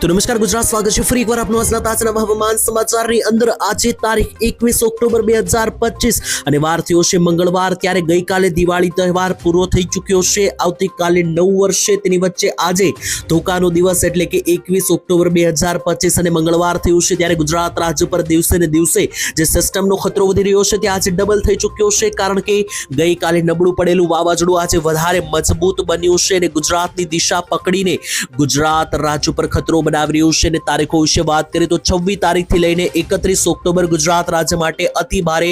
તો નમસ્કાર ગુજરાત, સ્વાગત છે ફરી એકવાર આપનું આજના તાજા હવામાન સમાચારની અંદર। આજે તારીખ 21 ઓક્ટોબર 2025 અને વાર થયો છે મંગળવાર। ત્યારે ગઈકાલે દિવાળી તહેવાર પૂરો થઈ ચૂક્યો છે। આવતીકાલે નવું વર્ષ છે, તેની વચ્ચે આજે ધોકાનો દિવસ એટલે કે 21 ઓક્ટોબર 2025 અને મંગળવાર થયું છે। ત્યારે ગુજરાત રાજ્ય પર દિવસે ને દિવસે જે સિસ્ટમનો ખતરો વધી રહ્યો છે તે આજે ડબલ થઈ ચૂક્યો છે, કારણ કે ગઈકાલે નબળું પડેલું વાવાઝોડું આજે વધારે મજબૂત બન્યું છે અને ગુજરાતની દિશા પકડીને ગુજરાત રાજ્ય પર ખતરો બનાવી રહ્યું છે। અને તારીખો વિશે વાત કરીએ તો 26 તારીખથી લઈને 31 ઓક્ટોબર ગુજરાત રાજ્ય માટે અતિ ભારે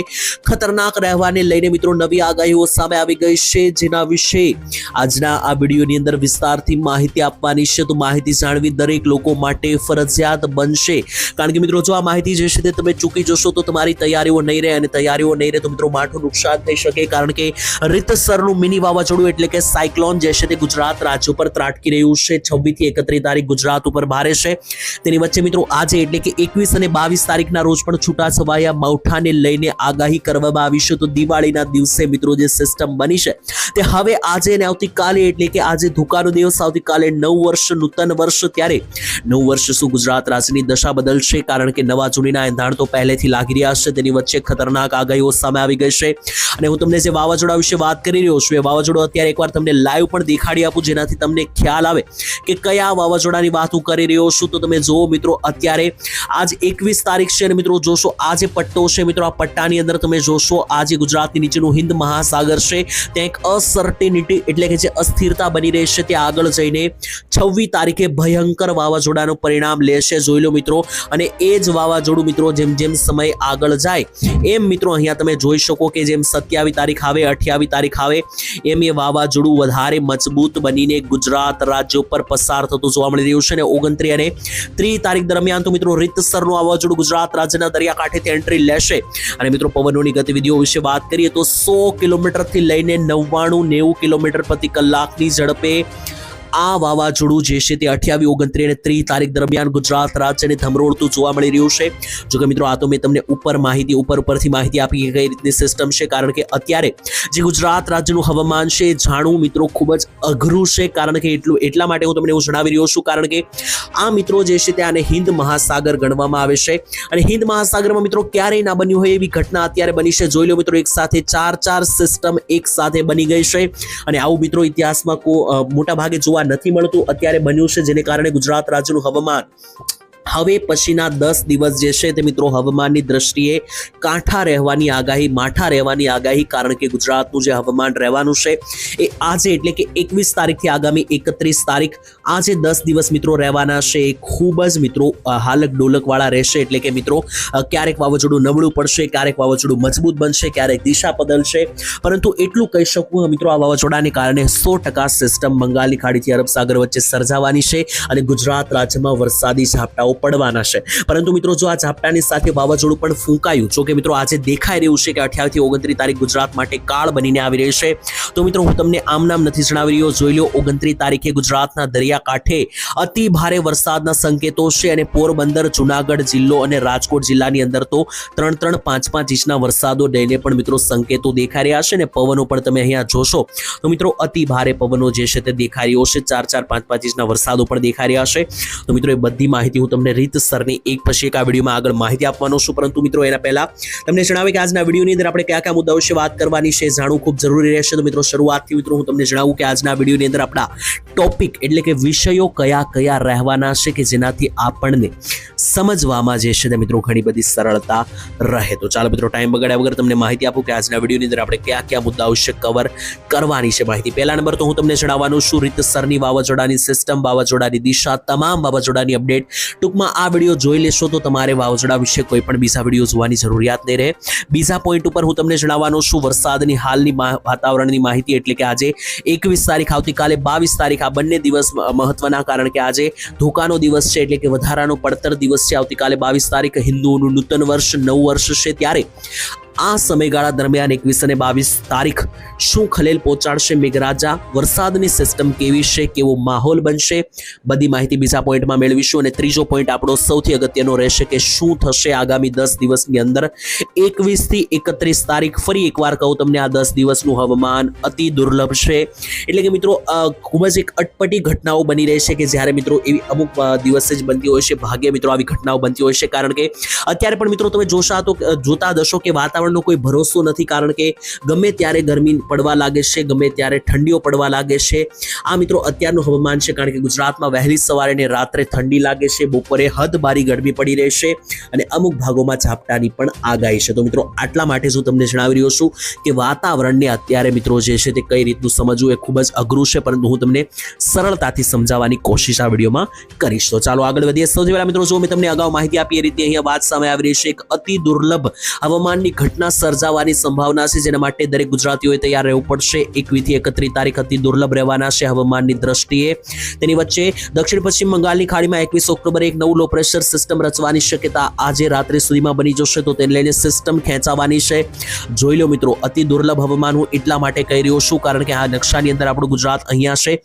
ખતરનાક રહેવાને લઈને મિત્રો નવી આગાહીઓ સામે આવી ગઈ છે, જેના વિશે આજના આ વિડીયોની અંદર વિસ્તારથી માહિતી આપવાની છે। તો માહિતી જાણવી દરેક લોકો માટે ફરજિયાત બનશે, કારણ કે મિત્રો જો આ માહિતી જે છે તે તમે ચૂકી જશો તો તમારી તૈયારીઓ નહીં રહે, અને તૈયારીઓ નહીં રહે તો મિત્રો માઠું નુકસાન થઈ શકે, કારણ કે રીતસરનું મિની વાવાઝોડું એટલે કે સાયક્લોન જે છે તે ગુજરાત રાજ્ય ઉપર ત્રાટકી રહ્યું છે। 26 થી 31 તારીખ ગુજરાત ઉપર ભારે છે। તેની વચ્ચે મિત્રો આજે એટલે કે 21 અને 22 તારીખના રોજ પણ છૂટાછવાયા માવઠાને લઈને આગાહી કરવામાં આવી છે। તો દિવાળીના દિવસે મિત્રો જે સિસ્ટમ બની છે તે હવે આજે અને આવતીકાલે એટલે કે આજે ધોકાનો દિવસ, આવતીકાલે નવું વર્ષ, નૂતન વર્ષ। ત્યારે નવું વર્ષ શું ગુજરાત રાજ્યની દશા બદલશે, કારણ કે નવા જૂનીના એંધાણ તો પહેલેથી લાગી રહ્યા છે। તેની વચ્ચે ખતરનાક આગાહીઓ સામે આવી ગઈ છે અને હું તમને જે વાવાઝોડા વિશે વાત કરી રહ્યો છું એ વાવાઝોડું અત્યારે એકવાર તમને લાઈવ પણ દેખાડી આપું, જેનાથી તમને ખ્યાલ આવે કે કયા વાવાઝોડાની વાત હું કરી રહ્યો છું। તો તમે જુઓ મિત્રો, અત્યારે આજ 21 તારીખ છે અને મિત્રો જોશો આ જે પટ્ટો છે મિત્રો, આ પટ્ટાની અંદર તમે જોશો આજે ગુજરાતની નીચેનું હિન્દ મહાસાગર છે, ત્યાં એક અસર્ટેનિટી એટલે કે જે અસ્થિરતા બની રહેશે, તે આગળ જઈને 26 તારીખે ભયંકર વાવાઝોડાનું પરિણામ લેશે। જોઈ લો મિત્રો, અને એ જ વાવાઝોડું મિત્રો જેમ જેમ સમય આગળ જાય એમ મિત્રો અહીંયા તમે જોઈ શકો કે જેમ 27 તારીખ આવે, 28 તારીખ આવે એમ એ વાવાઝોડું વધારે મજબૂત બનીને ગુજરાત રાજ્ય ઉપર પસાર થતું જોવા મળી રહ્યું છે। અને 29 અને 30 તારીખ દરમિયાન તો મિત્રો રીતસરનું વાવાઝોડું ગુજરાત રાજ્યના દરિયાકાંઠેથી એન્ટ્રી લેશે। અને મિત્રો પવનોની ગતિવિધિઓ વિશે વાત કરીએ તો 100 કિલોમીટરથી લઈને 99-90 કિલોમીટર પ્રતિ કલાકની ઝડપે આ વાવાઝોડું જે છે તે 28, 29 અને 30 તારીખ દરમિયાન ગુજરાત રાજ્યને ધમરોળતું જોવા મળી રહ્યું છે। જો કે મિત્રો આ તો મેં તમને ઉપરથી માહિતી આપી કે કઈ રીતની સિસ્ટમ છે, કારણ કે અત્યારે જે ગુજરાત રાજ્યનું હવામાન છે જાણવું મિત્રો ખૂબ જ અઘરું છે, કારણ કે એટલા માટે હું તમને એવું જણાવી રહ્યો છું, કારણ કે આ મિત્રો જે છે તે આને હિન્દ મહાસાગર ગણવામાં આવે છે। અને હિન્દ મહાસાગરમાં મિત્રો ક્યારેય ના બન્યું હોય એવી ઘટના અત્યારે બની છે। જોઈ લો મિત્રો, એક સાથે ચાર સિસ્ટમ એક સાથે બની ગઈ છે, અને આવું મિત્રો ઇતિહાસમાં મોટા ભાગે જોવા નથી મળતું, અત્યારે બન્યું છે, જેને કારણે ગુજરાત રાજ્યનું હવામાન હવે પછીના 10 દિવસ જે છે તે મિત્રો હવામાનની દ્રષ્ટિએ કાંઠા રહેવાની આગાહી, માઠા રહેવાની આગાહી, કારણ કે ગુજરાતનું જે હવામાન રહેવાનું છે એ આજે એટલે કે 21 તારીખથી આગામી 31 તારીખ આજે 10 દિવસ મિત્રો રહેવાના છે। એ ખૂબ જ મિત્રો હાલક ડોલક વાળા રહેશે, એટલે કે મિત્રો ક્યારેક વાવાઝોડું નબળું પડશે, ક્યારેક વાવાઝોડું મજબૂત બનશે, ક્યારેક દિશા બદલશે, પરંતુ એટલું કહી શકું મિત્રો આ વાવાઝોડાને કારણે 100% સિસ્ટમ બંગાળની ખાડીથી અરબ સાગર વચ્ચે સર્જાવાની છે અને ગુજરાત રાજ્યમાં વરસાદી ઝાપટાઓ પડવાના છે। પરંતુ મિત્રો જો આ ઝાપટાની સાથે વાવાઝોડું પણ ફૂંકાયું, જો કે મિત્રો આજે દેખાઈ રહ્યું છે કે 28 થી 29 તારીખ ગુજરાત માટે કાળ બનીને આવી રહી છે, તો મિત્રો હું તમને આમ નામ નથી જણાવી રહ્યો। જોઈ લો, 29 તારીખે ગુજરાતના દરિયાકાંઠે અતિ ભારે વરસાદના સંકેતો છે, અને પોરબંદર, જુનાગઢ જિલ્લો અને રાજકોટ જિલ્લાની અંદર તો 3-3, 5-5 ઇંચના વરસાદો લઈને પણ મિત્રો સંકેતો દેખાઈ રહ્યા છે। અને પવનો પણ તમે અહીંયા જોશો તો મિત્રો અતિ ભારે પવનો જે છે તે દેખાઈ રહ્યો છે, 4-4, 5-5 ઇંચના વરસાદો પણ દેખાઈ રહ્યા છે। તો મિત્રો એ બધી માહિતી હું તમને રીતસરની એક પછી એક આ વિડીયોમાં આગળ માહિતી આપવાનો છું, પરંતુ મિત્રો એના પહેલા તમને જણાવે કે આજના વિડીયોની અંદર આપણે કયા કયા મુદ્દાઓ વિશે વાત કરવાની છે જાણવું ખૂબ જરૂરી રહેશે। તો મિત્રો શરૂઆતથી મિત્રો હું તમને જણાવું કે આજના વિડીયોની અંદર આપણા ટોપિક એટલે કે વિષયો કયા કયા રહેવાના છે કે જેનાથી આપણને સમજવામાં જે છે તે મિત્રો ઘણી બધી સરળતા રહે। તો ચાલો મિત્રો ટાઈમ બગાડ્યા વગર તમને માહિતી આપું કે આજના વિડીયોની અંદર આપણે કયા કયા મુદ્દાઓ વિશે કવર કરવાની છે માહિતી। પહેલા નંબર તો હું તમને જણાવવાનું છું રીતસરની વાવાઝોડાની સિસ્ટમ, વાવાઝોડાની દિશા, તમામ વાવાઝોડાની અપડેટ। ટૂંકમાં આ વિડીયો જોઈ લેશો તો તમારે વાવાઝોડા વિશે કોઈ પણ બીજા વિડીયો જોવાની જરૂરિયાત નહીં રહે। બીજા પોઈન્ટ ઉપર હું તમને જણાવવાનું છું વરસાદની હાલની વાતાવરણની માહિતી, એટલે કે આજે 21 તારીખ, આવતીકાલે 22 તારીખ, આ બંને દિવસ મહત્વના, કારણ કે આજે ધોકાનો દિવસ છે એટલે કે વધારાનો પડતર દિવસ છે। આવતીકાલે 22 તારીખ હિન્દુઓનું નૂતન વર્ષ, નવું વર્ષ છે, ત્યારે આ સમયગાળા દરમિયાન 21 અને 22 તારીખ શું ખલેલ પહોંચાડશે મેઘરાજા, વરસાદની સિસ્ટમ કેવી છે, કેવો માહોલ બનશે, બધી માહિતી બીજા પોઈન્ટમાં મેળવીશું. અને ત્રીજો પોઈન્ટ આપણો સૌથી અગત્યનો રહેશે કે શું થશે આગામી 10 દિવસની અંદર 21 થી 31 તારીખ. ફરી એકવાર કહું તમને, આ 10 દિવસનું હવામાન અતિ દુર્લભ છે. એટલે કે મિત્રો ખૂબ જ એક અટપટી ઘટનાઓ બની રહેશે કે જ્યારે મિત્રો એવી અમુક દિવસે જ બનતી હોય છે, ભાગ્ય મિત્રો આવી ઘટનાઓ બનતી હોય છે. કારણ કે અત્યારે પણ મિત્રો તમે જોતા દશો કે વાતાવરણનો કોઈ ભરોસો નથી. કારણ કે ગમે ત્યારે ગરમી પડવા લાગે છે, ગમે ત્યારે ઠંડીઓ પડવા લાગે છે. આ મિત્રો અત્યારનું હવામાન છે. કારણ કે ગુજરાતમાં વહેલી સવારે ને રાત્રે ઠંડી લાગે છે, બપોરે હદબારી ગરમી પડી રહેશે અને અમુક ભાગોમાં ઝાપટાની પણ આગાહી છે. તો મિત્રો આટલા માટે હું તમને જણાવી રહ્યો છું કે વાતાવરણને અત્યારે મિત્રો જે છે તે કઈ રીતનું સમજવું એ ખૂબ જ અઘરું છે, પરંતુ હું તમને સરળતાથી સમજાવવાની કોશિશ આ વિડીયોમાં કરીશ. તો ચાલો આગળ વધીએ. સૌથી પહેલા મિત્રો જો મેં તમને અગાઉ માહિતી આપી એ રીતે અહીંયા વાત સામે આવી રહી છે. એક અતિ દુર્લભ હવામાનની ઘટના સર્જાવાની સંભાવના છે, જેના માટે દરેક ગુજરાતીઓએ તૈયાર રહેવું પડશે. 21 થી 31 તારીખ અતિ દુર્લભ રહેવાના છે હવામાનની દ્રષ્ટિએ. તેની વચ્ચે દક્ષિણ પશ્ચિમ બંગાળની ખાડીમાં 21 ઓક્ટોબરે એક નવું લો પ્રેશર સિસ્ટમ રચવાની શક્યતા આજે રાત્રે સુધીમાં બની જશે. તો તેને લઈને સિસ્ટમ ખેંચાવાની છે. જોઈ લો મિત્રો, અતિ દુર્લભ હવામાન હું એટલા માટે કહી રહ્યો છું કારણ કે આ નકશાની અંદર આપણું ગુજરાત અહીંયા છે.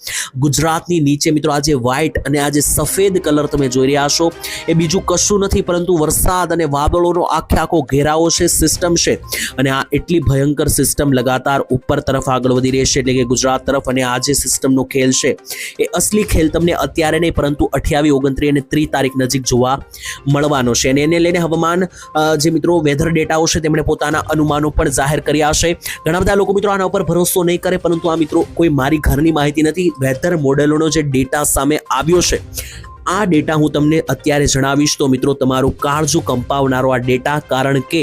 ગુજરાતની નીચે મિત્રો આ જે વ્હાઇટ અને આ જે સફેદ કલર તમે જોઈ રહ્યા છો એ બીજું કશું નથી પરંતુ વરસાદ અને વાદળોનો આખો ઘેરાવો છે, સિસ્ટમ છે. અને આ એટલી ભયંકર સિસ્ટમ લગાતાર ઉપર તરફ આગળ વધી રહી છે, એટલે કે ગુજરાત તરફ. અને આ જે સિસ્ટમનો ખેલ છે એ અસલી ખેલ તમને અત્યારે નહીં પરંતુ 28, 29 અને 30 તારીખ નજીક જોવા મળવાનો છે. અને એને લઈને હવામાન જે મિત્રો વેધર ડેટાઓ છે તેમણે પોતાના અનુમાનો પણ જાહેર કર્યા છે. ઘણા બધા લોકો મિત્રો આના ઉપર ભરોસો નહીં કરે, પરંતુ આ મિત્રો કોઈ મારી ઘરની માહિતી નથી, વેધર મોડેલોનો જે ડેટા સામે આવ્યો છે આ ડેટા હું તમને અત્યારે જણાવીશ. તો મિત્રો તમારું કાળજું કંપાવનારો આ ડેટા, કારણ કે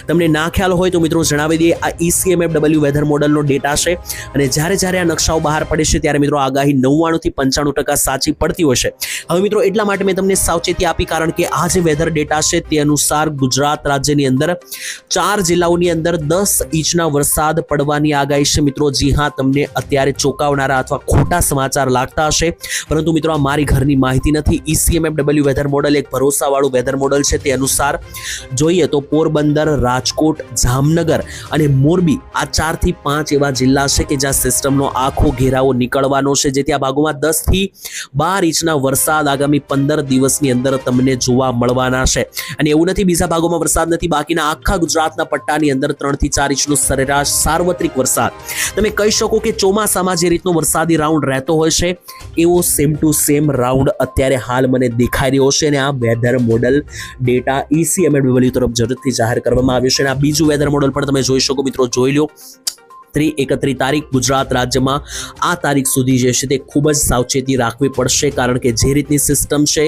તમને ના ખ્યાલ હોય તો મિત્રો જણાવી દઈએ, આ ECMFW વેધર મોડલનો ડેટા છે. અને જ્યારે આ નકશાઓ બહાર પડે છે ત્યારે મિત્રો આગાહી 99 થી 95% સાચી પડતી હોય છે. હવે મિત્રો એટલા માટે મેં તમને સાવચેતી આપી, કારણ કે આ જે વેધર ડેટા છે તે અનુસાર ગુજરાત રાજ્યની અંદર 4 જિલ્લાઓની અંદર 10 ઇંચના વરસાદ પડવાની આગાહી છે. મિત્રો જી હા, તમને અત્યારે ચોંકાવનારા અથવા ખોટા સમાચાર લાગતા હશે, પરંતુ મિત્રો આ મારી ઘરની માહિતી નથી. ECMFW વેધર મોડલ એક ભરોસાવાળું વેધર મોડલ છે. તે અનુસાર જોઈએ તો પોરબંદર, રાજકોટ, જામનગર અને મોરબી આ 4 થી 5 એવા જિલ્લા છે કે જ્યાં સિસ્ટમનો આખો ઘેરાવો નીકળવાનો છે, જેથી આ ભાગોમાં 10 થી 12 ઇંચના વરસાદ આગામી 15 દિવસની અંદર તમને જોવા મળવાના છે. અને એવું નથી બીજા ભાગોમાં વરસાદ નથી, બાકીના આખા ગુજરાતના પટ્ટાની અંદર 3 થી 4 ઇંચનો સરેરાશ સાર્વત્રિક વરસાદ તમે કહી શકો કે ચોમાસામાં જે રીતનો વરસાદી રાઉન્ડ રહેતો હોય છે એવો સેમ ટુ સેમ રાઉન્ડ અત્યારે હાલ મને દેખાઈ રહ્યો છે. અને આ વેધર મોડલ ડેટા ECMFW તરફ જરૂરથી જાહેર કરવામાં આવ્યો છે. અને આ બીજું વેધર મોડલ પણ તમે જોઈ શકો મિત્રો, જોઈ લો. 31 તારીખ ગુજરાત રાજ્યમાં આ તારીખ સુધી જે છે તે ખૂબ જ સાવચેતી રાખવી પડશે, કારણ કે જે રીતની સિસ્ટમ છે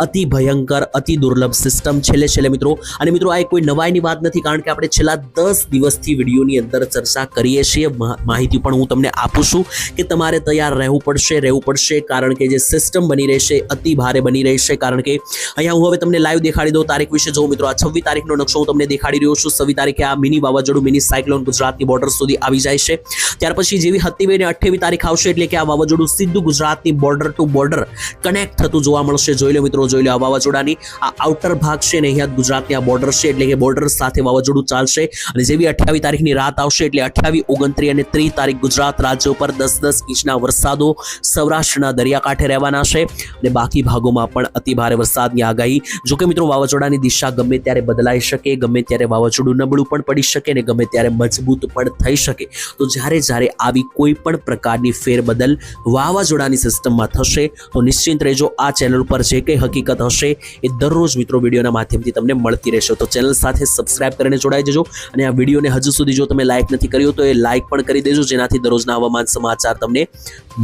અતિ ભયંકર, અતિ દુર્લભ સિસ્ટમ છેલ્લે મિત્રો. અને મિત્રો આ કોઈ નવાઈની વાત નથી, કારણ કે આપણે છેલ્લા 10 દિવસથી વિડીયોની અંદર ચર્ચા કરીએ છીએ. માહિતી પણ હું તમને આપું છું કે તમારે તૈયાર રહેવું પડશે, કારણ કે જે સિસ્ટમ બની રહેશે અતિ ભારે બની રહેશે. કારણ કે અહીંયા હું હવે તમને લાઈવ દેખાડી દઉં તારીખ વિશે. જો મિત્રો આ 26 તારીખનો નકશો હું તમને દેખાડી રહ્યો છું. 26 તારીખે આ મિની વાવાઝોડું, મિની સાયક્લોન ગુજરાતની બોર્ડર સુધી આવી જાય છે. ત્યાર પછી જેવી 27 અને 28 તારીખ આવશે એટલે કે આ વાવાઝોડું સીધું ગુજરાતની બોર્ડર ટુ બોર્ડર કનેક્ટ થતું જોવા મળશે. જોઈ લો મિત્રો, જોઈ લો આ વાવાઝોડાની આ આઉટર ભાગ છે ને અહીંયા ગુજરાતની આ બોર્ડર છે, એટલે કે બોર્ડર સાથે વાવાઝોડું ચાલશે. અને જેવી 28 તારીખની રાત આવશે એટલે 28, 29 અને 30 તારીખ ગુજરાત રાજ્ય ઉપર 10 ઇંચના વરસાદો સૌરાષ્ટ્રના દરિયાકાંઠે રહેવાના છે. અને બાકી ભાગોમાં પણ અતિ ભારે વરસાદની આગાહી. જોકે મિત્રો વાવાઝોડાની દિશા ગમે ત્યારે બદલાઈ શકે, ગમે ત્યારે વાવાઝોડું નબળું પણ પડી શકે અને ગમે ત્યારે મજબૂત પણ થઈ શકે. તો જ્યારે આવી કોઈ પણ પ્રકારની ફેરબદલ વાવાઝોડાની સિસ્ટમમાં થશે તો નિશ્ચિંત રહેજો, આ ચેનલ પર જે કંઈ હકીકત હશે એ દરરોજ મિત્રો વિડીયોના માધ્યમથી તમને મળતી રહેશે. તો ચેનલ સાથે સબસ્ક્રાઇબ કરીને જોડાઈ જજો. અને આ વિડીયોને હજુ સુધી જો તમે લાઇક નથી કર્યો તો એ લાઇક પણ કરી દેજો, જેનાથી દરરોજના હવામાન સમાચાર તમને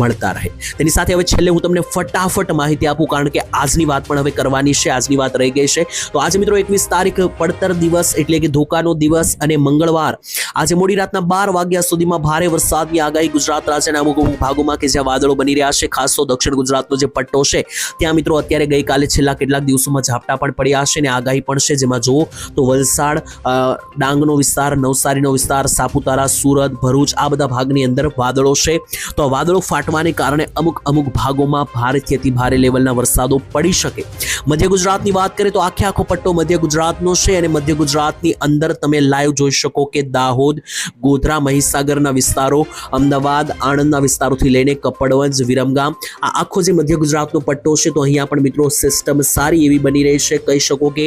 મળતા રહે. તેની સાથે હવે છેલ્લે હું તમને ફટાફટ માહિતી આપું, કારણ કે આજની વાત પણ હવે કરવાની છે, આજની વાત રહી ગઈ છે. તો આજે મિત્રો 21 તારીખ પડતર દિવસ એટલે કે ધોકાનો દિવસ અને મંગળવાર આજે મોડી રાતના 12 વાગ્યા સુધીમાં ભારે વરસાદની આગાહી ગુજરાત રાજ્યના અમુક ભાગોમાં કે જ્યાં વાદળો બની રહ્યા છે. ખાસ તો દક્ષિણ ગુજરાતનો જે પટ્ટો છે ત્યાં મિત્રો અત્યારે ગઈકાલે ગઈકાલે છેલ્લા કેટલાક દિવસોમાં ઝાપટા પણ પડ્યા હશે અને આગાહી પણ છે, જેમાં જુઓ તો વલસાડ, ડાંગનો વિસ્તાર, નવસારીનો વિસ્તાર, સાપુતારા, સુરત, ભરૂચ આ બધા ભાગની અંદર વાદળો છે. તો આ વાદળો ફાટવાને કારણે અમુક ભાગોમાં ભારેથી અતિ ભારે લેવલના વરસાદો પડી શકે. મધ્ય ગુજરાતની વાત કરીએ તો આખો પટ્ટો મધ્ય ગુજરાતનો છે અને મધ્ય ગુજરાતની અંદર તમે લાઈવ જોઈ શકો કે દાહોદ, ગોધરા, મહીસાગરના વિસ્તારો, અમદાવાદ, આણંદના વિસ્તારોથી લઈને કપડવંજ, વિરમગામ આ આખો જે મધ્ય ગુજરાતનો પટ્ટો છે, તો અહીંયા પણ મિત્રો સિસ્ટમ સારી એવી બની રહી છે. કહી શકો કે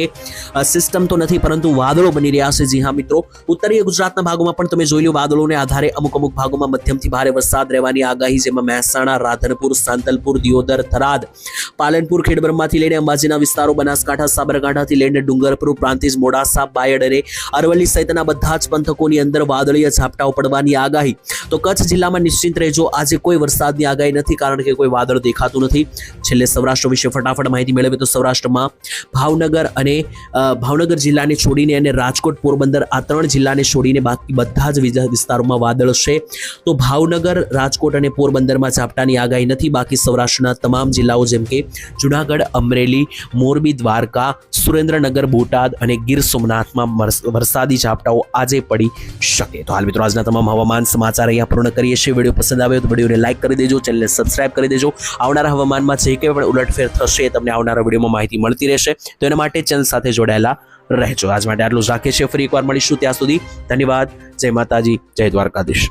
સિસ્ટમ તો નથી પરંતુ વાદળો બની રહ્યા છે. જી હા મિત્રો, ઉત્તરીય ગુજરાતના ભાગોમાં પણ તમે જોઈ લો વાદળોને આધારે અમુક ભાગોમાં મધ્યમથી ભારે વરસાદ રહેવાની આગાહી, જેમાં મહેસાણા, રાધનપુર, સાંતલપુર, દિયોદર, થરાદ, પાલનપુર, ખેડબ્રહ્માથી લઈને અંબાજીના વિસ્તારો, બનાસકાંઠા, સાબરકાંઠાથી લઈને ડુંગરપુર, પ્રાંતિજ, મોડાસા, બાયડ અને અરવલ્લી સહિતના બધા જ પંથકોની અંદર વાદળીય ઝાપટાઓ પડવાની આગાહી. તો કચ્છ જિલ્લામાં નિશ્ચિંત રહેજો, આજે કોઈ વરસાદની આગાહી નથી કારણ કે કોઈ વાદળ દેખાતું નથી. છેલ્લે સૌરાષ્ટ્ર વિશે ફટાફટ માહિતી મેળવીએ તો સૌરાષ્ટ્રમાં ભાવનગર જિલ્લાને છોડીને અને રાજકોટ, પોરબંદર આ 3 જિલ્લાને છોડીને બાકી બધા જ વિસ્તારોમાં વાદળ છે. તો ભાવનગર, રાજકોટ અને પોરબંદરમાં ઝાપટાની આગાહી નથી. બાકી સૌરાષ્ટ્રના તમામ જિલ્લાઓ જેમ કે જુનાગઢ, અમરેલી, મોરબી, દ્વારકા, સુરેન્દ્રનગર, બોટાદ અને ગીર સોમનાથમાં વરસાદી ઝાપટાઓ આજે પડી શકે. તો હાલ મિત્રો આજના તમામ હવામાન સમાચાર અહીંયા પૂર્ણ કરીએ છીએ. વિડીયો પસંદ આવ્યો તો વિડીયોને લાઈક કરી દેજો, ચેનલને સબસ્ક્રાઇબ કરી દેજો. આવનારા હવામાનમાં જે કંઈ પણ ઉલટફેર થશે તમને આવનારા વિડીયોમાં માહિતી મળતી રહેશે. તો એના માટે ચેનલ સાથે જોડાયેલા રહેજો. આજ માટે આટલું જ રાખીએ છીએ. ફરી એકવાર મળીશું. ત્યાં સુધી ધન્યવાદ. જય માતાજી, જય દ્વારકાધીશ.